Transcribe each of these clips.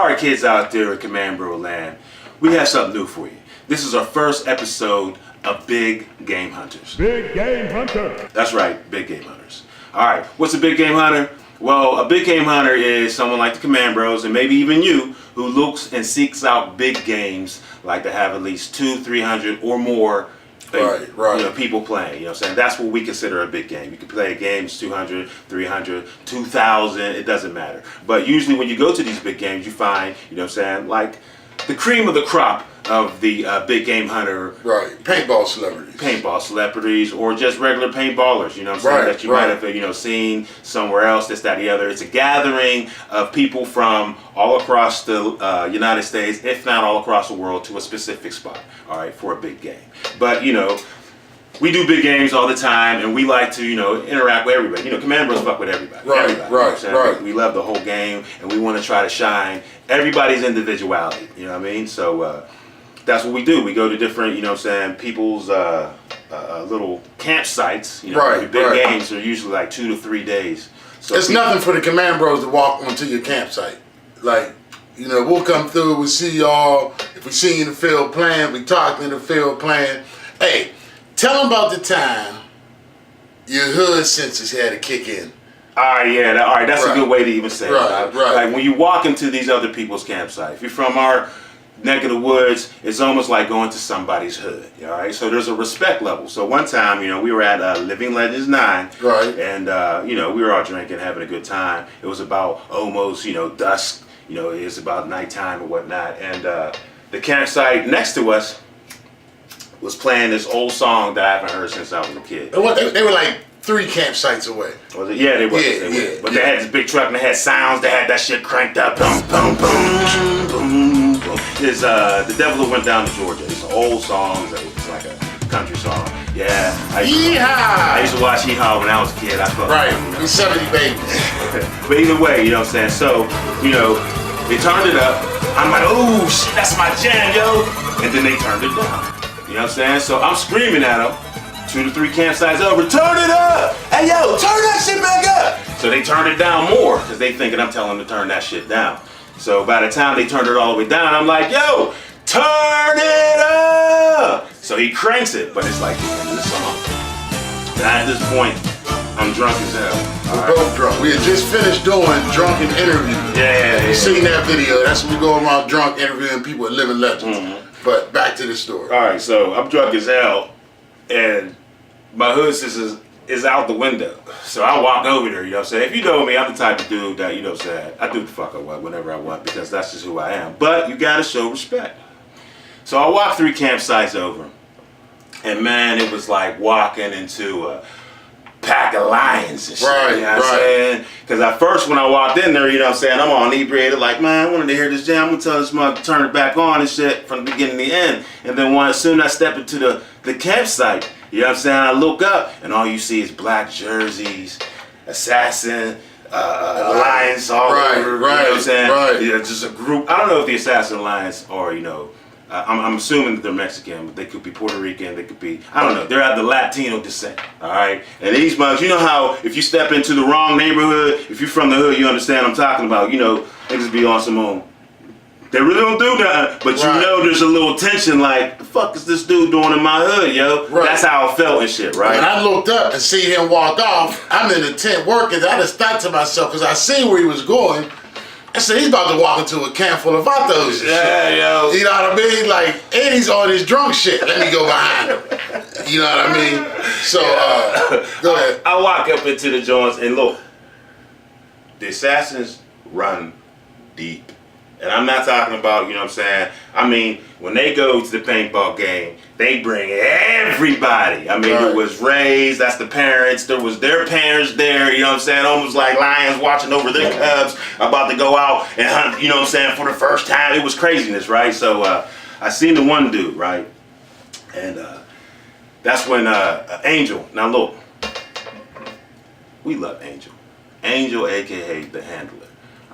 Alright kids out there in Command Bro land, we have something new for you. This is our first episode of Big Game Hunters. Big Game Hunter. That's right, Big Game Hunters. Alright, what's a Big Game Hunter? Well, a Big Game Hunter is someone like the Command Bros, and maybe even you, who looks and seeks out big games, like to have at least 200, 300 or more people playing. You know what I'm saying? That's what we consider a big game. You can play a game that's 200, 300, 2,000, it doesn't matter. But usually when you go to these big games, you find, you know what I'm saying, like the cream of the crop of the big game hunter. Right, paintball celebrities. Paintball celebrities, or just regular paintballers, you know what I'm saying, that you might have, seen somewhere else, this, that, the other. It's a gathering of people from all across the United States, if not all across the world, to a specific spot, all right, for a big game. But, we do big games all the time, and we like to, interact with everybody. Command Bros fuck with everybody. Right. We love the whole game, and we want to try to shine everybody's individuality, you know what I mean? So, that's what we do. We go to different, people's little campsites. Big games are usually like 2 to 3 days. So it's nothing for the Command Bros to walk onto your campsite. Like, we'll come through, we'll see y'all. If we see you in the field playing, we talk in the field playing. Hey, tell them about the time your hood senses had to kick in. Alright, that's a good way to even say it. Right. Like when you walk into these other people's campsite, if you're from our neck of the woods, it's almost like going to somebody's hood. All right, so there's a respect level. So one time, we were at Living Legends 9, right, and we were all drinking, having a good time. It was about almost dusk. It was about nighttime or whatnot, and the campsite next to us was playing this old song that I haven't heard since I was a kid. They were like 3 campsites away. Was it? Yeah, they were. Yeah. But they had this big truck and they had sounds. They had that shit cranked up. Boom, boom, boom, boom. Is The Devil Who Went Down to Georgia. It's an old song. It's like a country song. Yeah. I used to watch Hee-Haw when I was a kid. I felt These 70 babies. But either way, you know what I'm saying? So, they turned it up. I'm like, oh shit, that's my jam, yo. And then they turned it down. You know what I'm saying? So I'm screaming at them. 2 to 3 campsites over, turn it up! Hey yo, turn that shit back up! So they turned it down more, because they thinking I'm telling them to turn that shit down. So by the time they turned it all the way down, I'm like, yo, turn it up! So he cranks it, but it's like the end of the song. And at this point, I'm drunk as hell. We're both drunk. We had just finished doing drunken interviews. Yeah. You seen that video? That's when we go around drunk interviewing people at Living Legends. Mm-hmm. But back to the story. All right, so I'm drunk as hell, and my hood is out the window. So I walk over there, you know what I'm saying? If you know me, I'm the type of dude that, I do the fuck I want whenever I want, because that's just who I am. But you gotta show respect. So I walked 3 campsites over, and man, it was like walking into a pack of lions and shit, you know what I'm saying? Because at first when I walked in there, I'm all inebriated, like, man, I wanted to hear this jam, I'm gonna tell this mother to turn it back on and shit from the beginning to the end. And then as soon as I step into the campsite, you know what I'm saying, I look up and all you see is black jerseys, assassin, alliance all over, you know what I'm saying? Yeah, just a group. I don't know if the assassin alliance are, I'm assuming that they're Mexican, but they could be Puerto Rican, they could be, I don't know, they're of the Latino descent, all right? And these mugs, you know how if you step into the wrong neighborhood, if you're from the hood, you understand what I'm talking about, niggas be on some own. They really don't do that, but there's a little tension, like, the fuck is this dude doing in my hood, yo? That's how it felt and shit, right? When I looked up and see him walk off, I'm in the tent working, I just thought to myself, because I seen where he was going, I said, he's about to walk into a camp full of vatos and shit. Yo. You know what I mean? Like, and he's on his drunk shit. Let me go behind him. You know what I mean? So, go ahead. I walk up into the joints and look, the assassins run deep. And I'm not talking about, I mean, when they go to the paintball game, they bring everybody. I mean, it was raised, that's the parents, there was their parents there, almost like lions watching over their cubs, about to go out and hunt, for the first time. It was craziness, right? So I seen the one dude, right? And that's when Angel, now look, we love Angel. Angel, aka the Handler.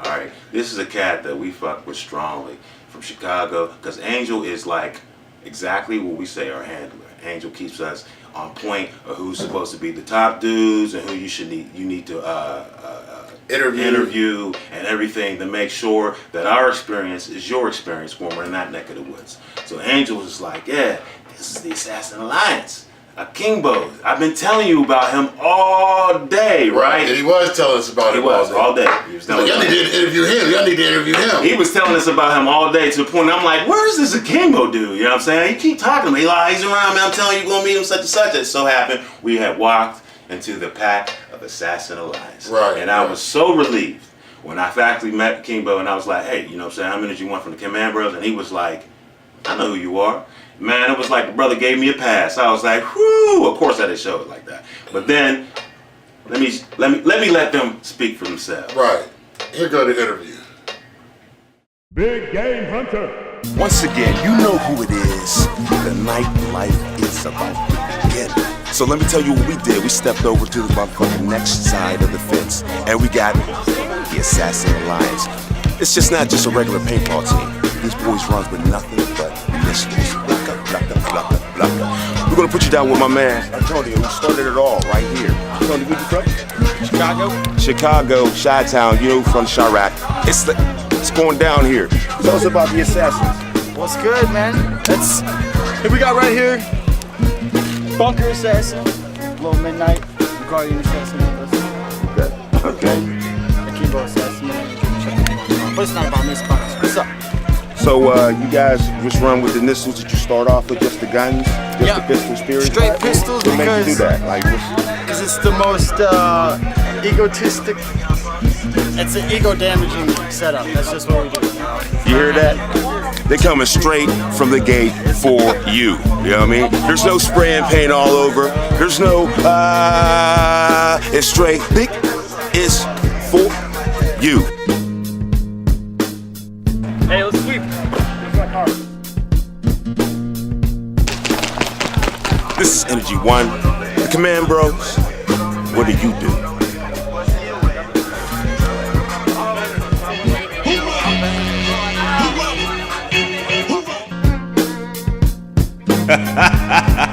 All right, this is a cat that we fuck with strongly from Chicago, because Angel is like exactly what we say our handler. Angel keeps us on point of who's supposed to be the top dudes and who you need to interview and everything to make sure that our experience is your experience when we're in that neck of the woods. So Angel was like, yeah, this is the Assassin Alliance. Kimbo, I've been telling you about him all day, right? And he was telling us about him all day. He was telling y'all need to interview him. Y'all need to interview him. He was telling us about him all day to the point I'm like, where's this Kimbo dude? You know what I'm saying? He keep talking to me. He's around, man. I'm telling you, you're going to meet him such and such. It so happened we had walked into the pack of Assassin Alliance. Right. And I was so relieved when I actually met Kimbo and I was like, hey, you know what I'm saying? I'm Energy One from the Command Bros. And he was like, I know who you are. Man, it was like the brother gave me a pass. I was like, whoo! Of course I didn't show it like that. But then, let me let them speak for themselves. Right. Here go the interview. Big Game Hunter. Once again, you know who it is. The nightlife is about to begin. So let me tell you what we did. We stepped over to the motherfucking next side of the fence, and we got the Assassin Alliance. It's just not just a regular paintball team. These boys runs with nothing but missiles. We're gonna put you down with my man Antonio, who started it all right here. Tony, where you from? Chicago? Chicago, Chi-Town, you know, from Chirac. It's going down here. Tell us about the Assassins. What's good, man? We got right here Bunker Assassin, Little Midnight, Guardian Assassin. Okay. The Kimbo Assassin. But it's not about me, it's about us. What's up? So you guys just run with the missiles that you start off with, just the guns, just the pistols, period? Straight pistols. What made you do that? Like, because it's the most egotistic. It's an ego damaging setup. That's just what we do. You hear that? They coming straight from the gate for you. You know what I mean? There's no spray and paint all over. There's no it's straight. It's for you. Hey, let's sweep. Where's my car? This is Energy One, the Command Bros. What do you do? Ha ha ha ha!